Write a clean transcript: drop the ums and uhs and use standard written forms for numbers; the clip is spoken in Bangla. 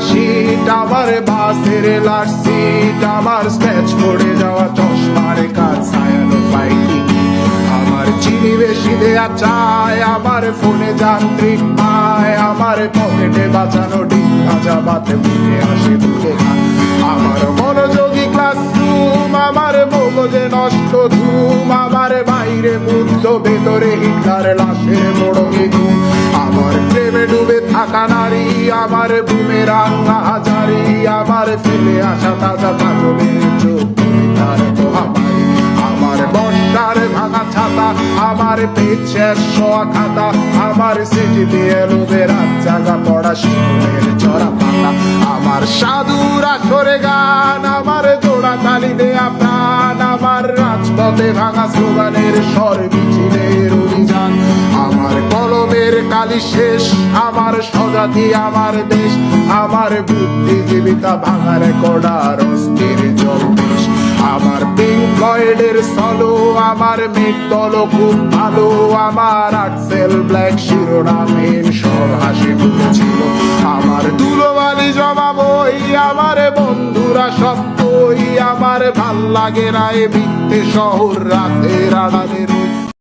শীত, আমার বাসের লাস্ট সিট, আমার স্ক্র্যাচ পড়ে যাওয়া চশমার কাজ ছায়ালো ফাইটিং, আমার চিনি বেশি দেয়া চায়, আমার ফোনে যান্ত্রিক পায়, আমার পকেটে বাঁচানো ডিম ভাজা বাতে মুখে আসে ভুলে খায়, আমার মনোযোগী ক্লাসরুম, আমার মগজে নষ্ট ধুম, আমার বাইরে বুদ্ধ ভেতরে হিটলার লাশের মোড়কে ঘুম, আমার প্রেমে ডুবে থাকা নারী, আমার বুমেরাং হাজারি, আমার ফেলে আসা তাজা কাজলের চোখ তার মহামারী, আমার বর্ষার ভাঙা ছাতা, আমার পেট শেষ শোয়া খাতা, আমার সেটি দিয়ে লোভে রাত জাগা পড়া শিশুদের চড়া পাতা, আমার সাধুর আসরে গান, আমার জোড়া তালি দেয়া প্রাণ, আমার রাজপথে ভাঙা স্লোগানের স্বর মিছিলের অভিযান, আমার কলমের কালি শেষ, আমার স্বজাতি আমার দেশ, আমার বুদ্ধিজীবিতা ভাঙা রেকর্ডার অস্থির জলদেশ, আমার পিঙ্ক ফ্লয়েডের সলো, আমার মেঘ দল খুব ভালো, আমার আর্টসেল ব্ল্যাক শিরোনামের সব হাসি ছিল, আমার ধুলোবালি জমা বই, আমার বন্ধুরা সব বই, আমার ভাল লাগে রায় মিথ্যে শহর রাতের আড়ালে রই,